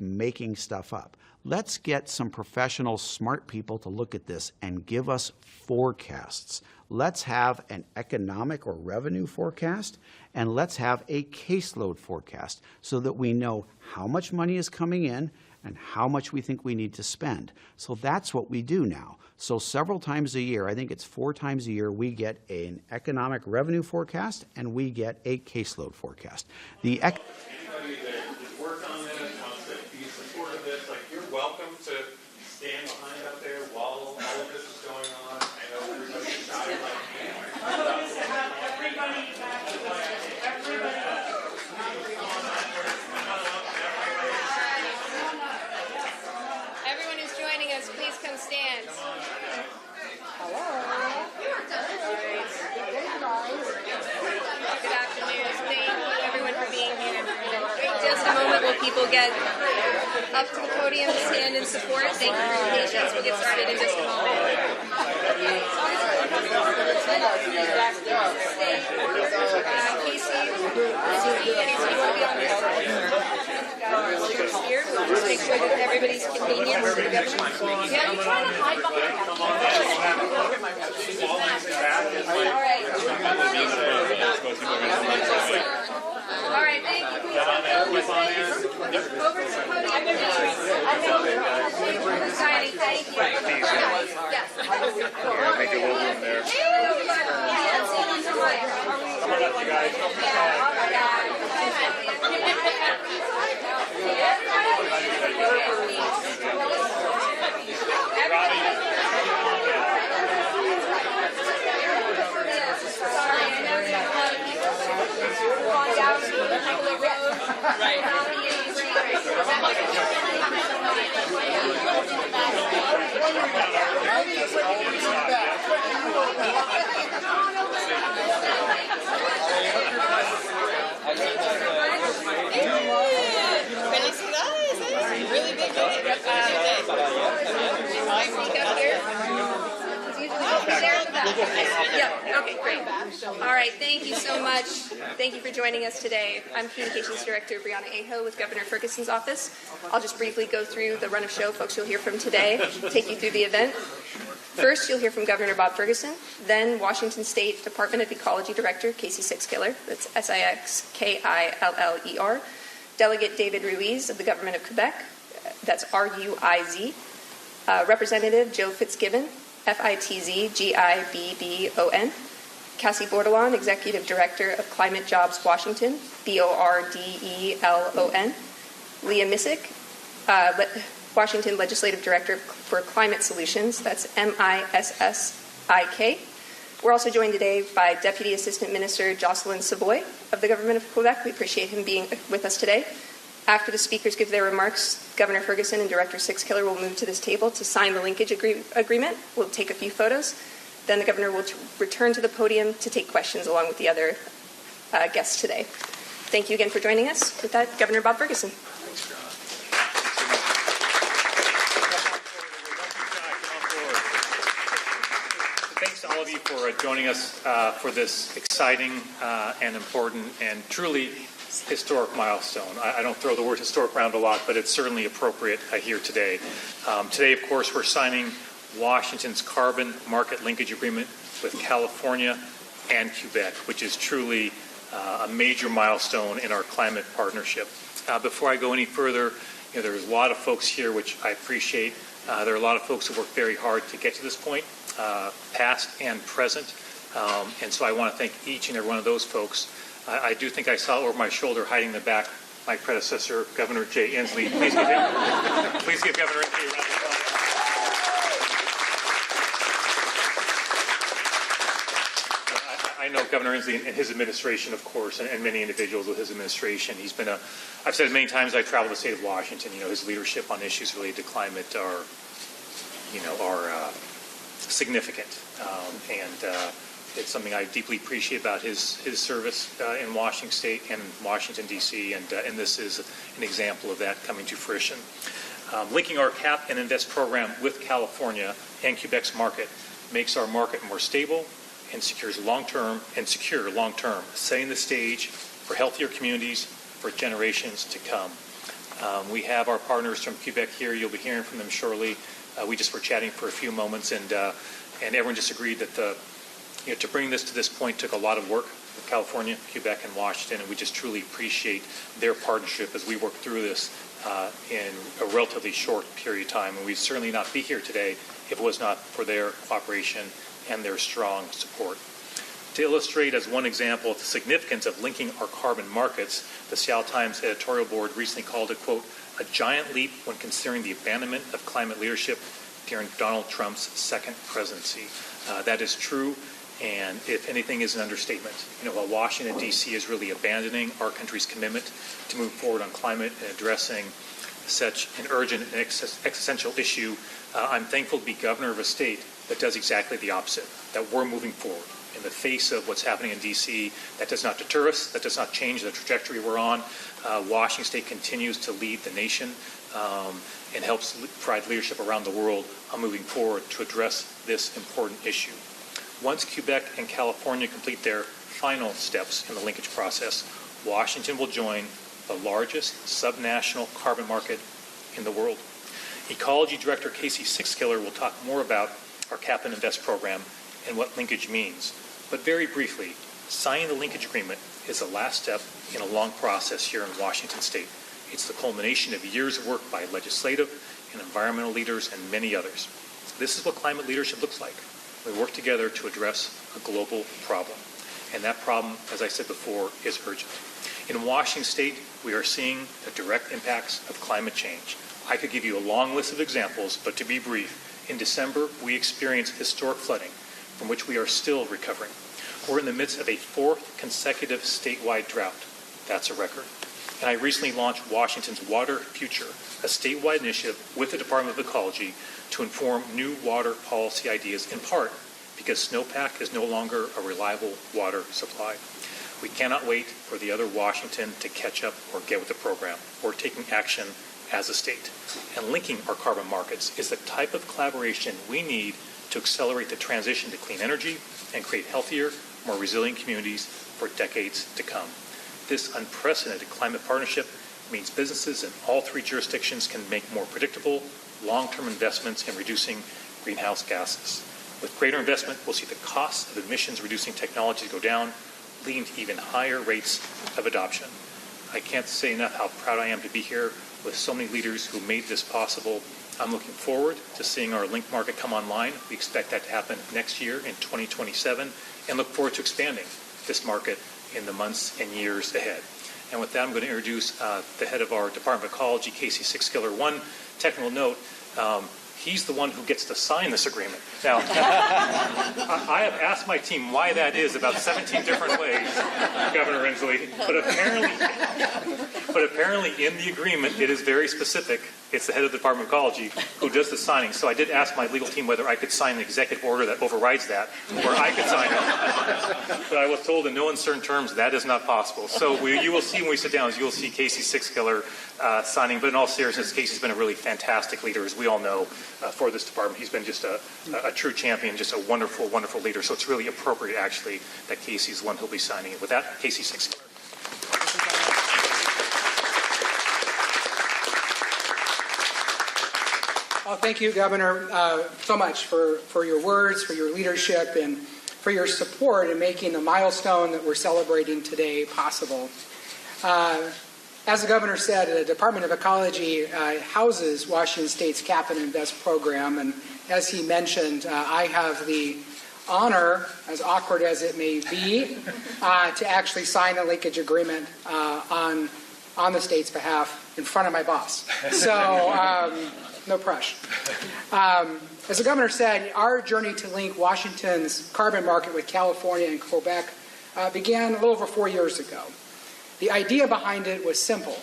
making stuff up. Let's get some professional, smart people to look at this and give us forecasts. Let's have an economic or revenue forecast, and let's have a caseload forecast so that we know how much money is coming in and how much we think we need to spend. So that's what we do now. So several times a year, I think it's 4 times a year, we get an economic revenue forecast and we get a caseload forecast. Anybody that has worked on this, wants to be supportive of this, like, you're welcome to stand behind up there while all of this is going on. I know everybody's shouting like, Everyone who's joining us, please come stand. Hello. Good afternoon. Thank you, everyone, for being here. In just a moment, will people get up to the podium to stand in support? Thank you for your patience. We'll get started in just a moment. Casey, you want to be on this side? Here, we'll just make sure that everybody's convenient to the government. Yeah, you trying to hide behind that. All right. All right, thank you. Over to the podium. Society, thank you. Yes. make a little room there. Come on up, you guys. Really big day. Yeah, okay, great. All right, thank you so much. Thank you for joining us today. I'm Communications Director Brianna Aho with Governor Ferguson's office. I'll just briefly go through the run of show folks you'll hear from today, take you through the event. First, you'll hear from Governor Bob Ferguson, then Washington State Department of Ecology Director Casey Sixkiller, that's Sixkiller, Delegate David Ruiz of the Government of Quebec, that's Ruiz, Representative Joe Fitzgibbon, Fitzgibbon, Cassie Bordelon, Executive Director of Climate Jobs Washington, Bordelon, Leah Missick, Washington Legislative Director for Climate Solutions, that's Missik. We're also joined today by Deputy Assistant Minister Jocelyn Savoy of the Government of Quebec. We appreciate him being with us today. After the speakers give their remarks, Governor Ferguson and Director Sixkiller will move to this table to sign the linkage agreement. We'll take a few photos. Then the governor will return to the podium to take questions along with the other guests today. Thank you again for joining us. With that, Governor Bob Ferguson. Thanks, John. Thanks to all of you for joining us for this exciting and important and truly historic milestone. I don't throw the word historic around a lot, but it's certainly appropriate here today. Today, of course, we're signing Washington's carbon market linkage agreement with California and Quebec, which is truly a major milestone in our climate partnership. Before I go any further, there's a lot of folks here, which I appreciate. There are a lot of folks who worked very hard to get to this point, past and present. And so I want to thank each and every one of those folks. I do think I saw over my shoulder, hiding in the back, my predecessor, Governor Jay Inslee. Please give Governor Inslee a round of applause. I know Governor Inslee and his administration, of course, and many individuals with his administration. He's been I've said it many times, I travel the state of Washington. His leadership on issues related to climate are significant. It's something I deeply appreciate about his service in Washington State and Washington, D.C., and this is an example of that coming to fruition. Linking our Cap and Invest program with California and Quebec's market makes our market more stable and secure long-term, setting the stage for healthier communities for generations to come. We have our partners from Quebec here. You'll be hearing from them shortly. We just were chatting for a few moments, and everyone just agreed that to bring this to this point took a lot of work with California, Quebec, and Washington, and we just truly appreciate their partnership as we work through this in a relatively short period of time. And we'd certainly not be here today if it was not for their cooperation and their strong support. To illustrate as one example the significance of linking our carbon markets, the Seattle Times editorial board recently called it, quote, a giant leap when considering the abandonment of climate leadership during Donald Trump's second presidency. That is true, and if anything is an understatement. While Washington, D.C. is really abandoning our country's commitment to move forward on climate and addressing such an urgent and existential issue, I'm thankful to be governor of a state that does exactly the opposite, that we're moving forward. In the face of what's happening in D.C., that does not deter us, that does not change the trajectory we're on. Washington State continues to lead the nation and helps provide leadership around the world on moving forward to address this important issue. Once Quebec and California complete their final steps in the linkage process, Washington will join the largest subnational carbon market in the world. Ecology Director Casey Sixkiller will talk more about our Cap and Invest program and what linkage means. But very briefly, signing the linkage agreement is the last step in a long process here in Washington State. It's the culmination of years of work by legislative and environmental leaders and many others. This is what climate leadership looks like. We work together to address a global problem. And that problem, as I said before, is urgent. In Washington State, we are seeing the direct impacts of climate change. I could give you a long list of examples, but to be brief, in December, we experienced historic flooding, from which we are still recovering. We're in the midst of a fourth consecutive statewide drought. That's a record. And I recently launched Washington's Water Future, a statewide initiative with the Department of Ecology to inform new water policy ideas, in part because snowpack is no longer a reliable water supply. We cannot wait for the other Washington to catch up or get with the program. We're taking action as a state. And linking our carbon markets is the type of collaboration we need to accelerate the transition to clean energy and create healthier, more resilient communities for decades to come. This unprecedented climate partnership means businesses in all three jurisdictions can make more predictable, long-term investments in reducing greenhouse gases. With greater investment, we'll see the cost of emissions-reducing technologies go down, leading to even higher rates of adoption. I can't say enough how proud I am to be here with so many leaders who made this possible. I'm looking forward to seeing our link market come online. We expect that to happen next year in 2027, and look forward to expanding this market in the months and years ahead. And with that, I'm going to introduce the head of our Department of Ecology, Casey Sixkiller. One technical note, he's the one who gets to sign this agreement. Now, I have asked my team why that is about 17 different ways, Governor Inslee, but apparently in the agreement it is very specific. It's the head of the Department of Ecology who does the signing. So I did ask my legal team whether I could sign an executive order that overrides that, or I could sign it. But I was told in no uncertain terms that is not possible. So you will see when we sit down, you will see Casey Sixkiller signing. But in all seriousness, Casey's been a really fantastic leader, as we all know, for this department. He's been just a true champion, just a wonderful, wonderful leader. So it's really appropriate, actually, that Casey's the one who'll be signing it. With that, Casey Sixkiller. Well, thank you, Governor, so much for your words, for your leadership, and for your support in making the milestone that we're celebrating today possible. As the Governor said, the Department of Ecology houses Washington State's Cap and Invest program, and as he mentioned, I have the honor, as awkward as it may be, to actually sign a linkage agreement on the state's behalf in front of my boss. So, no pressure. As the Governor said, our journey to link Washington's carbon market with California and Quebec began a little over 4 years ago. The idea behind it was simple.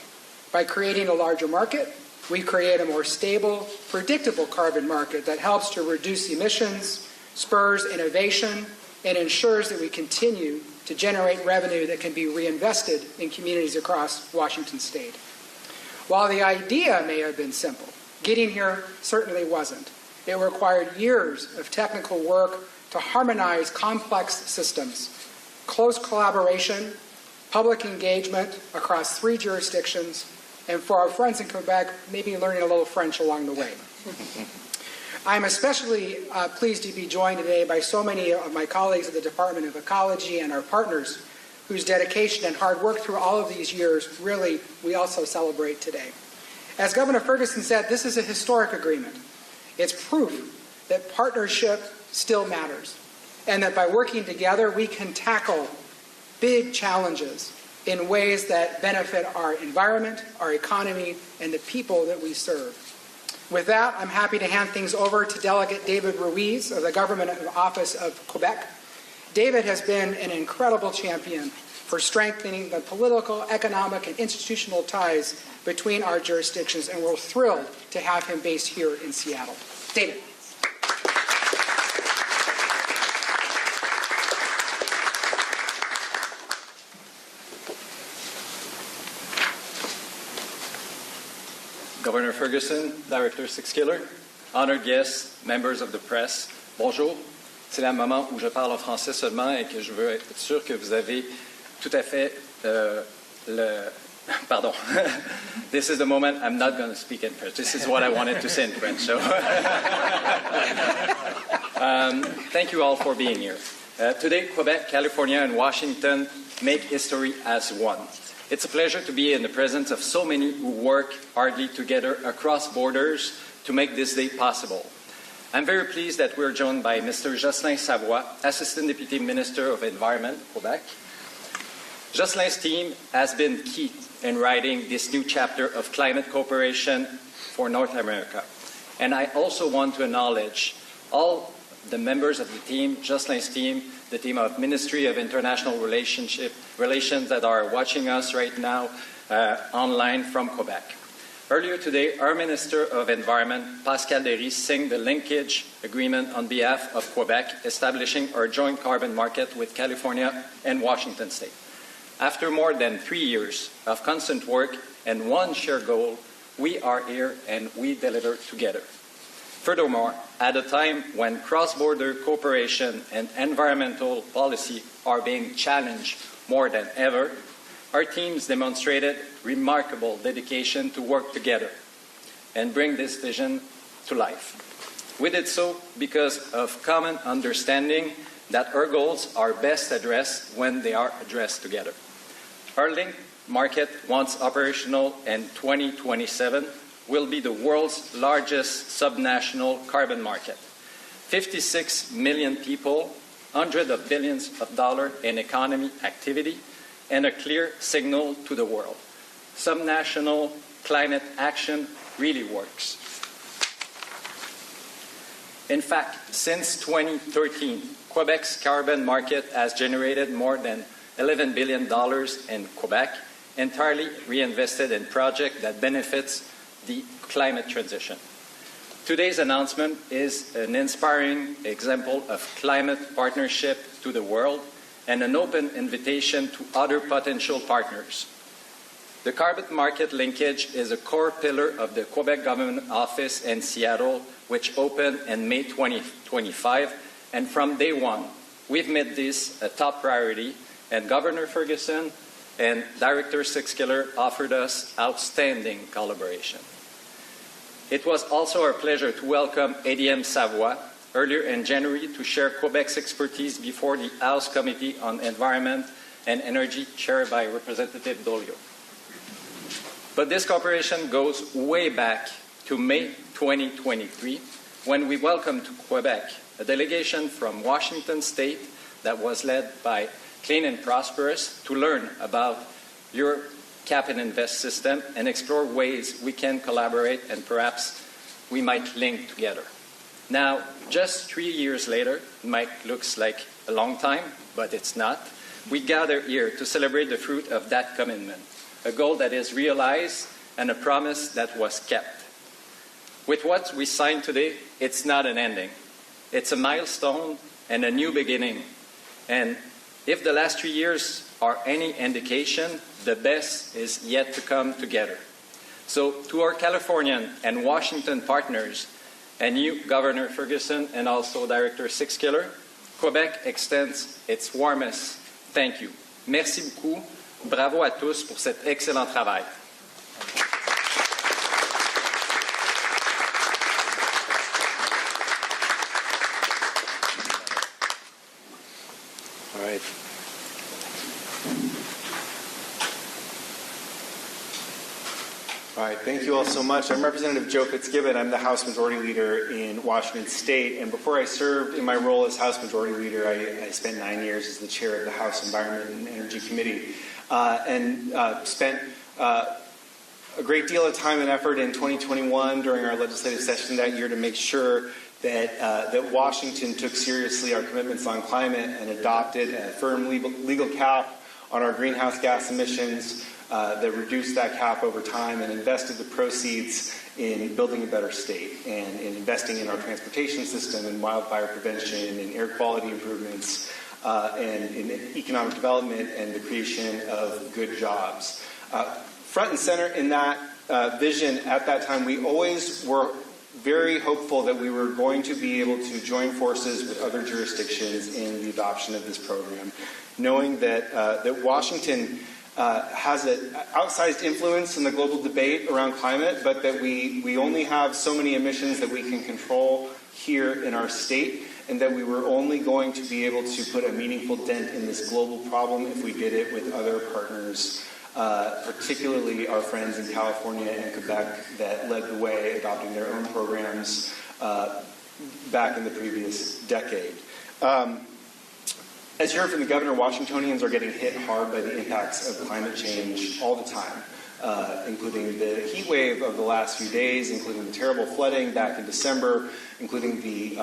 By creating a larger market, we create a more stable, predictable carbon market that helps to reduce emissions, spurs innovation, and ensures that we continue to generate revenue that can be reinvested in communities across Washington State. While the idea may have been simple, getting here certainly wasn't. It required years of technical work to harmonize complex systems, close collaboration, public engagement across 3 jurisdictions, and for our friends in Quebec, maybe learning a little French along the way. I'm especially pleased to be joined today by so many of my colleagues at the Department of Ecology and our partners whose dedication and hard work through all of these years, really, we also celebrate today. As Governor Ferguson said, this is a historic agreement. It's proof that partnership still matters, and that by working together, we can tackle big challenges in ways that benefit our environment, our economy, and the people that we serve. With that, I'm happy to hand things over to Delegate David Ruiz of the Government Office of Quebec. David has been an incredible champion for strengthening the political, economic, and institutional ties between our jurisdictions, and we're thrilled to have him based here in Seattle. David. Governor Ferguson, Director Sixkiller, honored guests, members of the press, bonjour. C'est le moment où je parle en français seulement et que je veux être sûr que vous avez tout à fait Pardon. This is the moment I'm not going to speak in French. This is what I wanted to say in French. So, thank you all for being here. Today, Quebec, California, and Washington make history as one. It's a pleasure to be in the presence of so many who work hardly together across borders to make this day possible. I'm very pleased that we're joined by Mr. Jocelyn Savoie, Assistant Deputy Minister of Environment, Quebec. Jocelyn's team has been key in writing this new chapter of climate cooperation for North America. And I also want to acknowledge all the members of the team, Jocelyn's team, the team of Ministry of International Relations that are watching us right now online from Quebec. Earlier today, our Minister of Environment, Pascal Derry, signed the linkage agreement on behalf of Quebec, establishing our joint carbon market with California and Washington State. After more than 3 years of constant work and one shared goal, we are here and we deliver together. Furthermore, at a time when cross-border cooperation and environmental policy are being challenged more than ever, our teams demonstrated remarkable dedication to work together and bring this vision to life. We did so because of common understanding that our goals are best addressed when they are addressed together. Our link market, once operational in 2027, will be the world's largest subnational carbon market. 56 million people, hundreds of billions of dollars in economy activity, and a clear signal to the world. Subnational climate action really works. In fact, since 2013, Quebec's carbon market has generated more than $11 billion in Quebec, entirely reinvested in projects that benefits the climate transition. Today's announcement is an inspiring example of climate partnership to the world and an open invitation to other potential partners. The carbon market linkage is a core pillar of the Quebec Government Office in Seattle, which opened in May 2025, and from day one, we've made this a top priority, and Governor Ferguson and Director Sixkiller offered us outstanding collaboration. It was also our pleasure to welcome ADM Savoie earlier in January to share Quebec's expertise before the House Committee on Environment and Energy, chaired by Representative Dolio. But this cooperation goes way back to May 2023, when we welcomed to Quebec a delegation from Washington State that was led by Clean and Prosperous to learn about your cap and invest system and explore ways we can collaborate and perhaps we might link together. Now, just 3 years later, it might look like a long time, but it's not. We gather here to celebrate the fruit of that commitment, a goal that is realized and a promise that was kept. With what we signed today, it's not an ending. It's a milestone and a new beginning. And if the last 3 years are any indication, the best is yet to come together. So to our Californian and Washington partners, and you, Governor Ferguson, and also Director Sixkiller, Quebec extends its warmest thank you. Merci beaucoup. Bravo à tous pour cet excellent travail. right, thank you all so much. I'm Representative Joe Fitzgibbon. I'm the House Majority Leader in Washington State. And before I served in my role as House Majority Leader, I spent 9 years as the chair of the House Environment and Energy Committee and spent a great deal of time and effort in 2021 during our legislative session that year to make sure that Washington took seriously our commitments on climate and adopted a firm legal cap on our greenhouse gas emissions that reduced that cap over time and invested the proceeds in building a better state and in investing in our transportation system and wildfire prevention and air quality improvements and in economic development and the creation of good jobs. Front and center in that vision at that time, we always were very hopeful that we were going to be able to join forces with other jurisdictions in the adoption of this program, knowing that Washington has an outsized influence in the global debate around climate, but that we only have so many emissions that we can control here in our state, and that we were only going to be able to put a meaningful dent in this global problem if we did it with other partners, particularly our friends in California and Quebec that led the way adopting their own programs back in the previous decade. As you heard from the governor, Washingtonians are getting hit hard by the impacts of climate change all the time, including the heat wave of the last few days, including the terrible flooding back in December, including the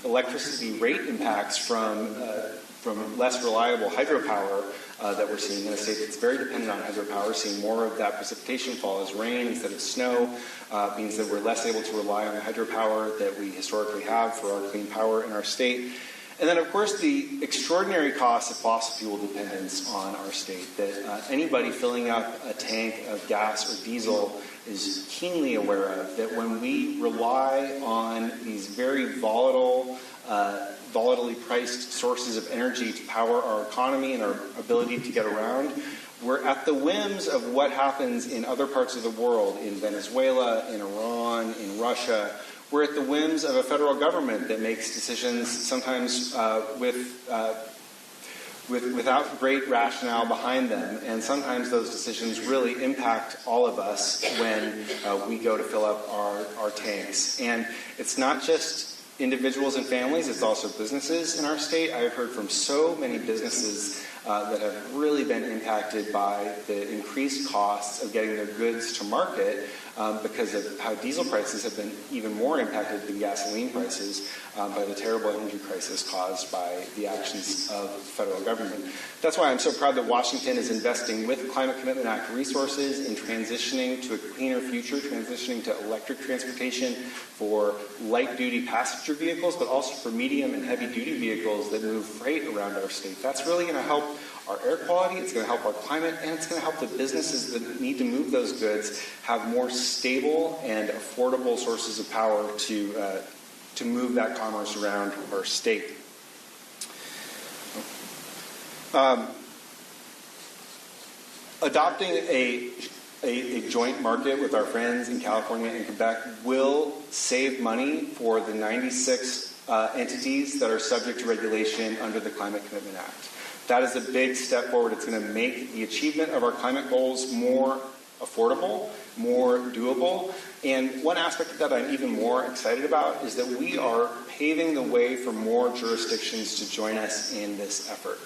electricity rate impacts from less reliable hydropower that we're seeing in a state that's very dependent on hydropower. Seeing more of that precipitation fall as rain instead of snow means that we're less able to rely on the hydropower that we historically have for our clean power in our state. And then, of course, the extraordinary cost of fossil fuel dependence on our state, that anybody filling up a tank of gas or diesel is keenly aware of, that when we rely on these very volatile, volatilely priced sources of energy to power our economy and our ability to get around, we're at the whims of what happens in other parts of the world, in Venezuela, in Iran, in Russia. We're at the whims of a federal government that makes decisions sometimes without great rationale behind them, and sometimes those decisions really impact all of us when we go to fill up our tanks. And it's not just individuals and families, it's also businesses in our state. I've heard from so many businesses that have really been impacted by the increased costs of getting their goods to market because of how diesel prices have been even more impacted than gasoline prices by the terrible energy crisis caused by the actions of the federal government. That's why I'm so proud that Washington is investing with Climate Commitment Act resources in transitioning to a cleaner future, transitioning to electric transportation for light-duty passenger vehicles, but also for medium and heavy-duty vehicles that move freight around our state. That's really going to help our air quality, it's going to help our climate, and it's going to help the businesses that need to move those goods have more stable and affordable sources of power to move that commerce around our state. Adopting a joint market with our friends in California and Quebec will save money for the 96 entities that are subject to regulation under the Climate Commitment Act. That is a big step forward. It's going to make the achievement of our climate goals more affordable, more doable. And one aspect of that I'm even more excited about is that we are paving the way for more jurisdictions to join us in this effort.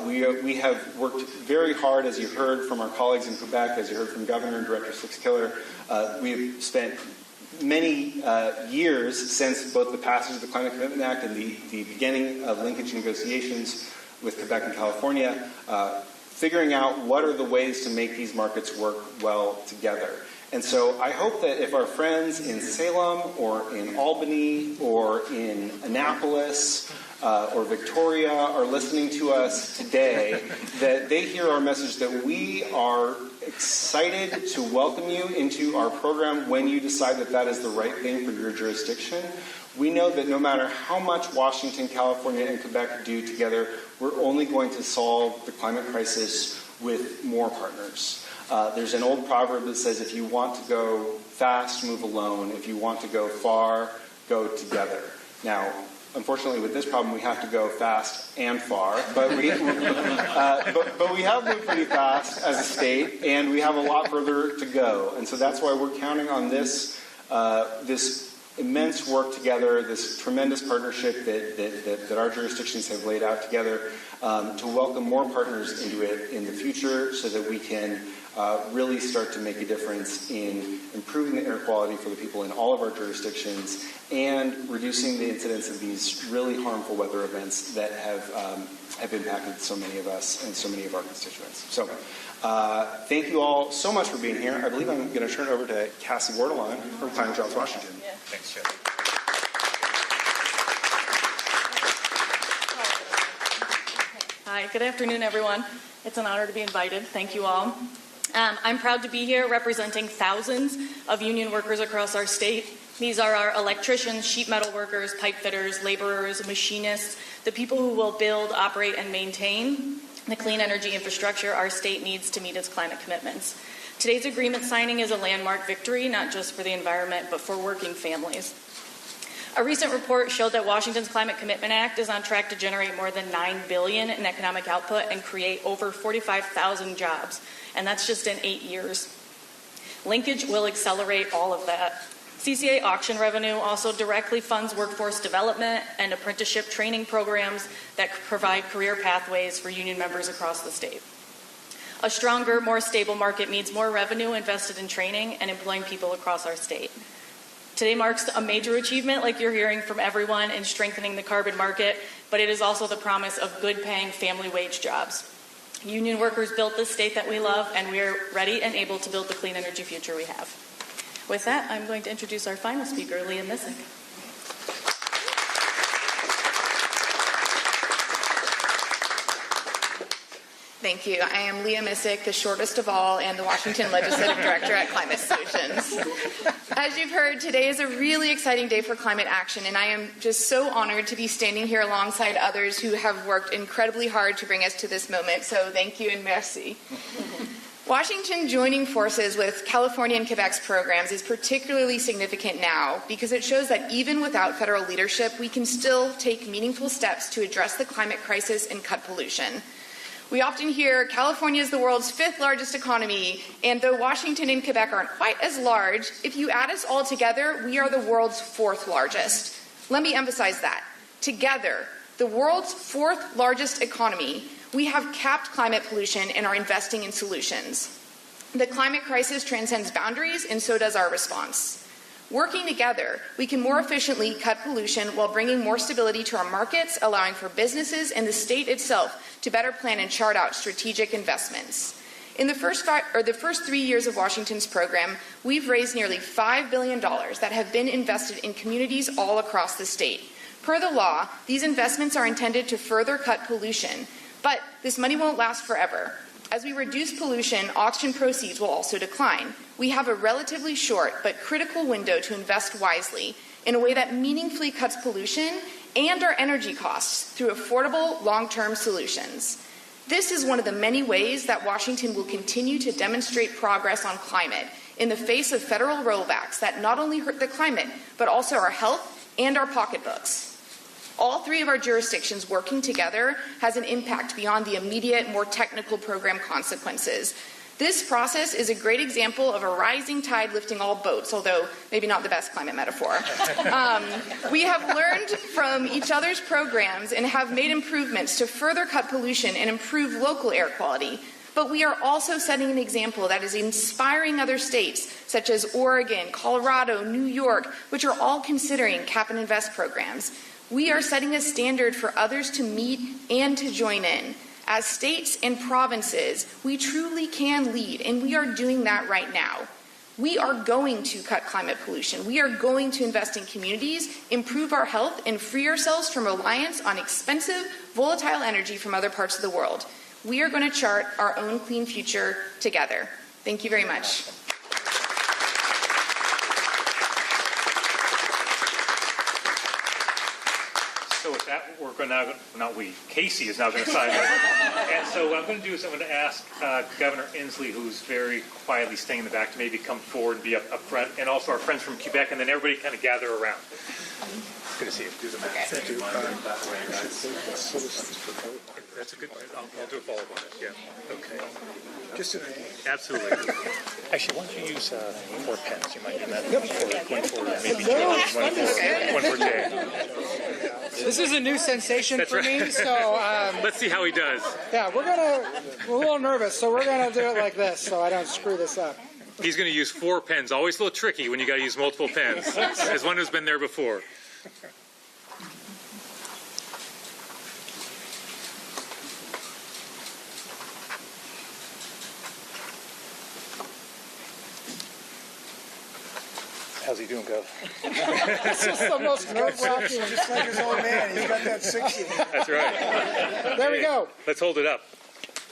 We have worked very hard, as you heard from our colleagues in Quebec, as you heard from Governor and Director Sixkiller. We've spent many years since both the passage of the Climate Commitment Act and the beginning of linkage negotiations with Quebec and California, figuring out what are the ways to make these markets work well together. And so I hope that if our friends in Salem or in Albany or in Annapolis or Victoria are listening to us today, that they hear our message that we are excited to welcome you into our program when you decide that that is the right thing for your jurisdiction. We know that no matter how much Washington, California, and Quebec do together, we're only going to solve the climate crisis with more partners. There's an old proverb that says, if you want to go fast, move alone. If you want to go far, go together. Now, Unfortunately, with this problem, we have to go fast and far, but we have moved pretty fast as a state, and we have a lot further to go. And so that's why we're counting on this immense work together, this tremendous partnership that our jurisdictions have laid out together, to welcome more partners into it in the future, so that we can really start to make a difference in improving the air quality for the people in all of our jurisdictions and reducing the incidence of these really harmful weather events that have impacted so many of us and so many of our constituents. So thank you all so much for being here. I believe I'm going to turn it over to Cassie Bordelon from Climate Jobs Washington. Yeah. Thanks, Jeff. Hi, good afternoon, everyone. It's an honor to be invited. Thank you all. I'm proud to be here representing thousands of union workers across our state. These are our electricians, sheet metal workers, pipe fitters, laborers, machinists, the people who will build, operate, and maintain the clean energy infrastructure our state needs to meet its climate commitments. Today's agreement signing is a landmark victory, not just for the environment, but for working families. A recent report showed that Washington's Climate Commitment Act is on track to generate more than $9 billion in economic output and create over 45,000 jobs, and that's just in 8 years. Linkage will accelerate all of that. CCA auction revenue also directly funds workforce development and apprenticeship training programs that provide career pathways for union members across the state. A stronger, more stable market means more revenue invested in training and employing people across our state. Today marks a major achievement, like you're hearing from everyone, in strengthening the carbon market, but it is also the promise of good-paying family wage jobs. Union workers built this state that we love, and we are ready and able to build the clean energy future we have. With that, I'm going to introduce our final speaker, Leah Missick. Thank you. I am Leah Missick, the shortest of all, and the Washington Legislative Director at Climate Solutions. As you've heard, today is a really exciting day for climate action, and I am just so honored to be standing here alongside others who have worked incredibly hard to bring us to this moment, so thank you and merci. Washington joining forces with California and Quebec's programs is particularly significant now because it shows that even without federal leadership, we can still take meaningful steps to address the climate crisis and cut pollution. We often hear California is the world's 5th largest economy, and though Washington and Quebec aren't quite as large, if you add us all together, we are the world's 4th largest. Let me emphasize that. Together, the world's 4th largest economy, we have capped climate pollution and are investing in solutions. The climate crisis transcends boundaries, and so does our response. Working together, we can more efficiently cut pollution while bringing more stability to our markets, allowing for businesses and the state itself to better plan and chart out strategic investments. In the first 3 years of Washington's program, we've raised nearly $5 billion that have been invested in communities all across the state. Per the law, these investments are intended to further cut pollution, but this money won't last forever. As we reduce pollution, auction proceeds will also decline. We have a relatively short but critical window to invest wisely in a way that meaningfully cuts pollution and our energy costs through affordable, long-term solutions. This is one of the many ways that Washington will continue to demonstrate progress on climate in the face of federal rollbacks that not only hurt the climate, but also our health and our pocketbooks. All 3 of our jurisdictions working together has an impact beyond the immediate, more technical program consequences. This process is a great example of a rising tide lifting all boats, although maybe not the best climate metaphor. We have learned from each other's programs and have made improvements to further cut pollution and improve local air quality. But we are also setting an example that is inspiring other states, such as Oregon, Colorado, New York, which are all considering cap and invest programs. We are setting a standard for others to meet and to join in. As states and provinces, we truly can lead, and we are doing that right now. We are going to cut climate pollution. We are going to invest in communities, improve our health, and free ourselves from reliance on expensive, volatile energy from other parts of the world. We are going to chart our own clean future together. Thank you very much. So with that, we're going to Casey is now going to sign it. And so what I'm going to do is I'm going to ask Governor Inslee, who's very quietly staying in the back, to maybe come forward and be up front, and also our friends from Quebec, and then everybody kind of gather around. Good to see you. Do the math. That's a good one. I'll do a follow-up on it. Yeah. Okay. Just absolutely. Actually, why don't you use 4 pens? You might need that. One for maybe Jay, one for Jay. This is a new sensation That's for right. me, so Let's see how he does. yeah, we're a little nervous, so we're gonna do it like this, so I don't screw this up. He's going to use 4 pens. Always a little tricky when you got to use multiple pens. As one who's been there before. How's he doing, Gov? This is the most nerve-wracking. Just like his old man, he's got that 60. That's right. There we go. Let's hold it up.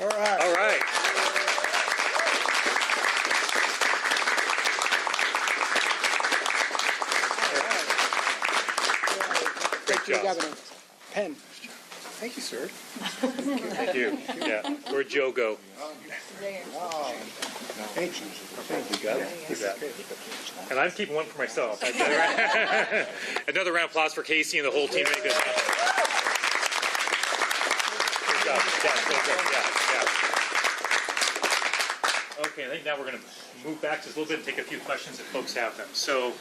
All right. All right. Great job. Governor. Pen. Thank you, sir. Thank you. Yeah. Where'd Joe go? Thank you. You got it. You got it. And I'm keeping one for myself. Another round of applause for Casey and the whole team. Good job. Good job. Yeah. Okay, I think now we're going to move back just a little bit and take a few questions if folks have them. So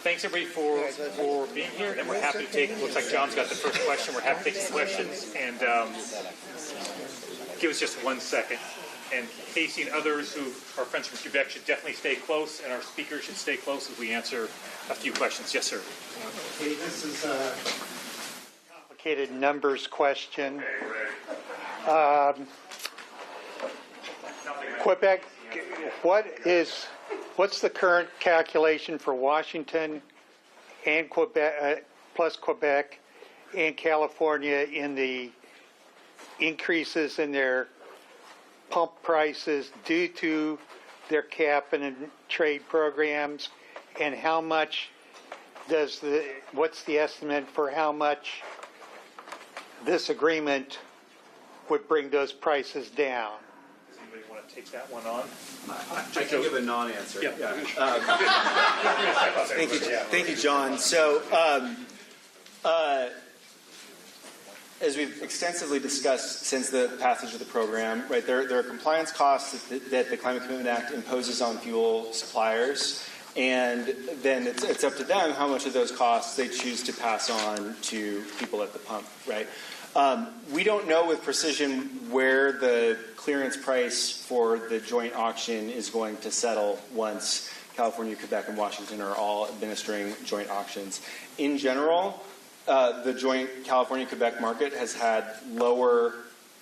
thanks everybody for being here, and we're happy to take, looks like John's got the first question. We're happy to take some questions, and give us just 1 second. And Casey and others who are friends from Quebec should definitely stay close, and our speakers should stay close as we answer a few questions. Yes, sir. Okay, this is a complicated numbers question. Quebec, what's the current calculation for Washington and Quebec, plus Quebec and California in the increases in their pump prices due to their cap and trade programs, and how much what's the estimate for how much this agreement would bring those prices down? Does anybody want to take that one on? I can give a non-answer. Yeah. Thank you, John. So, as we've extensively discussed since the passage of the program, right, there are compliance costs that the Climate Commitment Act imposes on fuel suppliers, and then it's up to them how much of those costs they choose to pass on to people at the pump, right? We don't know with precision where the clearance price for the joint auction is going to settle once California, Quebec, and Washington are all administering joint auctions. In general, the joint California-Quebec market has had lower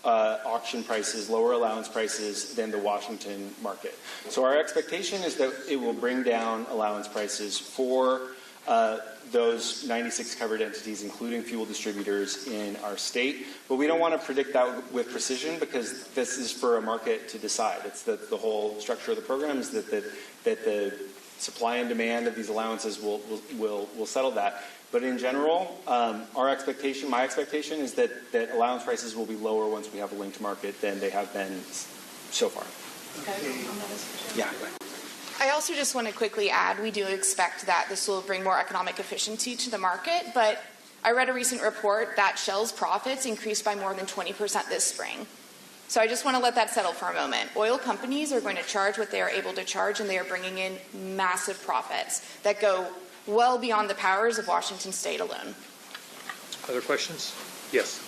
auction prices, lower allowance prices than the Washington market. So our expectation is that it will bring down allowance prices for those 96 covered entities, including fuel distributors in our state. But we don't want to predict that with precision because this is for a market to decide. It's the whole structure of the program is that the supply and demand of these allowances will settle that. But in general, my expectation is that allowance prices will be lower once we have a linked market than they have been so far. Yeah. I also just want to quickly add, we do expect that this will bring more economic efficiency to the market, but I read a recent report that Shell's profits increased by more than 20% this spring. So I just want to let that settle for a moment. Oil companies are going to charge what they are able to charge, and they are bringing in massive profits that go well beyond the powers of Washington State alone. Other questions? Yes.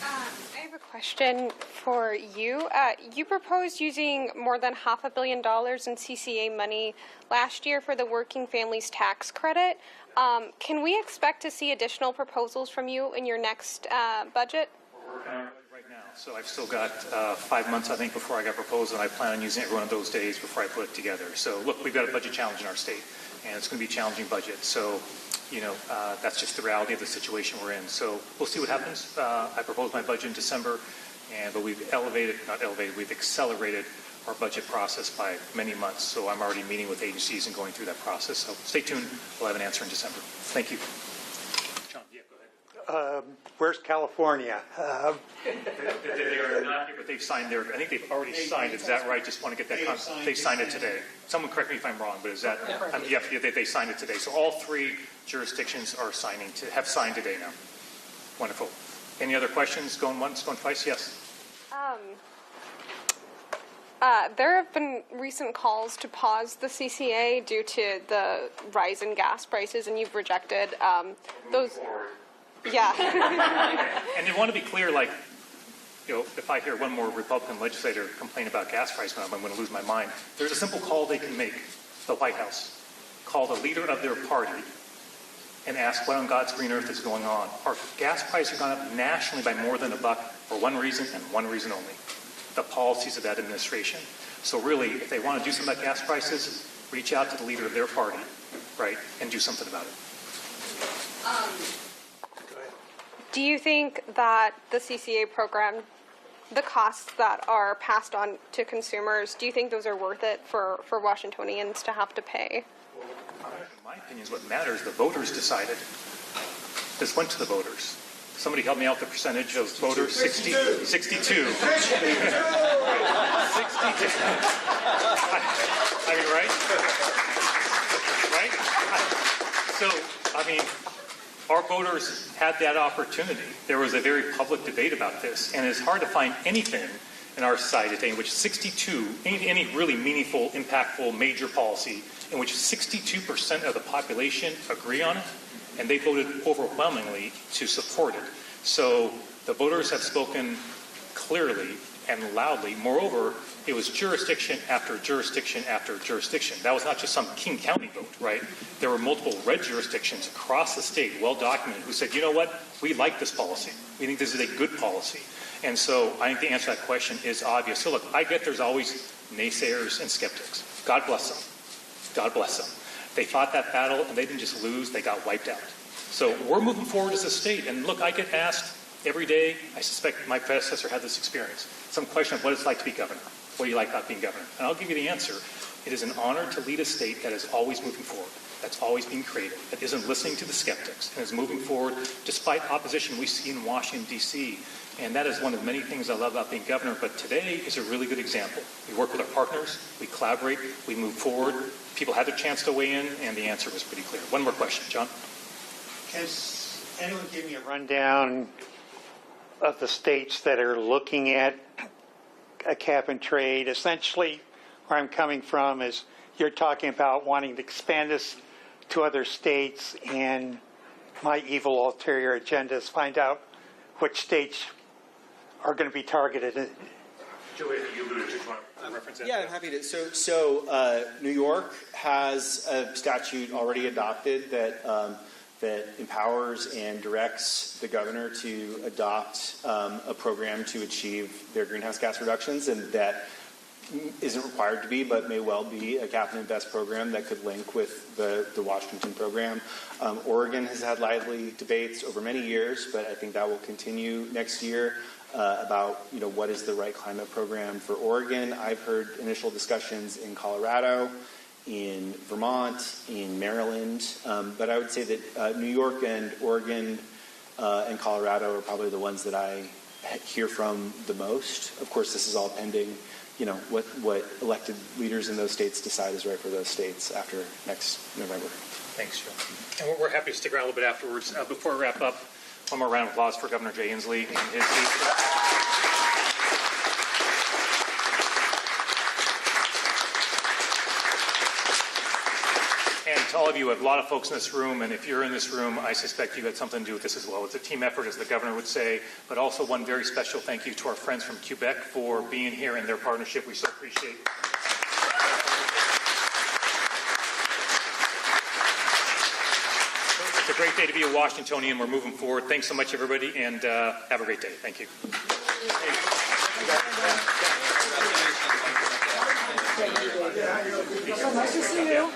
I have a question for you. You proposed using more than $500 million in CCA money last year for the Working Families Tax Credit. Can we expect to see additional proposals from you in your next budget? We're working on it right now. So I've still got 5 months, I think, before I got proposed, and I plan on using every one of those days before I put it together. So look, we've got a budget challenge in our state, and it's going to be a challenging budget. So, that's just the reality of the situation we're in. So we'll see what happens. I proposed my budget in December, but we've we've accelerated our budget process by many months. So I'm already meeting with agencies and going through that process. So stay tuned. We'll have an answer in December. Thank you. John, yeah, go Where's California? They are not here, but they've signed their, I think they've already signed it. Is that right? Just want to get that, they signed it today. Someone correct me if I'm wrong, but is that, yeah, they signed it today. So all three jurisdictions are have signed today now. Wonderful. Any other questions? Going once, going twice? Yes. There have been recent calls to pause the CCA due to the rise in gas prices, and you've rejected those. Yeah. And I want to be clear, like, you know, if I hear one more Republican legislator complain about gas prices, I'm going to lose my mind. There's a simple call they can make, the White House. Call the leader of their party and ask what on God's green earth is going on. Our gas prices have gone up nationally by more than $1 for one reason and one reason only: the policies of that administration. So really, if they want to do something about gas prices, reach out to the leader of their party, right, and do something about it. Do you think that the CCA program, the costs that are passed on to consumers, do you think those are worth it for Washingtonians to have to pay? In my opinion, is what matters. The voters decided. This went to the voters. Somebody help me out with the percentage of voters. 62. 62. 62. I mean, right? Right? So, I mean, our voters had that opportunity. There was a very public debate about this, and it's hard to find anything in our society today in which 62, any really meaningful, impactful, major policy, in which 62% of the population agree on it, and they voted overwhelmingly to support it. So the voters have spoken clearly and loudly. Moreover, it was jurisdiction after jurisdiction after jurisdiction. That was not just some King County vote, right? There were multiple red jurisdictions across the state, well documented, who said, you know what, we like this policy. We think this is a good policy. And so I think the answer to that question is obvious. So look, I get there's always naysayers and skeptics. God bless them. God bless them. They fought that battle, and they didn't just lose, they got wiped out. So we're moving forward as a state. And look, I get asked every day, I suspect my predecessor had this experience, some question of what it's like to be governor. What do you like about being governor? And I'll give you the answer. It is an honor to lead a state that is always moving forward, that's always being creative, that isn't listening to the skeptics, and is moving forward despite opposition we see in Washington, D.C. And that is one of the many things I love about being governor. But today is a really good example. We work with our partners, we collaborate, we move forward. People had their chance to weigh in, and the answer was pretty clear. One more question, John. Can anyone give me a rundown of the states that are looking at a cap and trade? Essentially, where I'm coming from is you're talking about wanting to expand this to other states, and my evil ulterior agenda is find out which states are going to be targeted. Joey, you alluded to reference that. Yeah, I'm happy to. So New York has a statute already adopted that that empowers and directs the governor to adopt a program to achieve their greenhouse gas reductions, and that isn't required to be, but may well be a cap and invest program that could link with the Washington program. Oregon has had lively debates over many years, but I think that will continue next year about what is the right climate program for Oregon. I've heard initial discussions in Colorado, in Vermont, in Maryland, but I would say that New York and Oregon and Colorado are probably the ones that I hear from the most. Of course, this is all pending what elected leaders in those states decide is right for those states after next November. Thanks, Joe. And we're happy to stick around a little bit afterwards. Before we wrap up, one more round of applause for Governor Jay Inslee and his And to all of you, we have a lot of folks in this room, and if you're in this room, I suspect you had something to do with this as well. It's a team effort, as the governor would say, but also one very special thank you to our friends from Quebec for being here and their partnership. We so appreciate it. It's a great day to be a Washingtonian. We're moving forward. Thanks so much, everybody, and have a great day. Thank you. Nice to see you.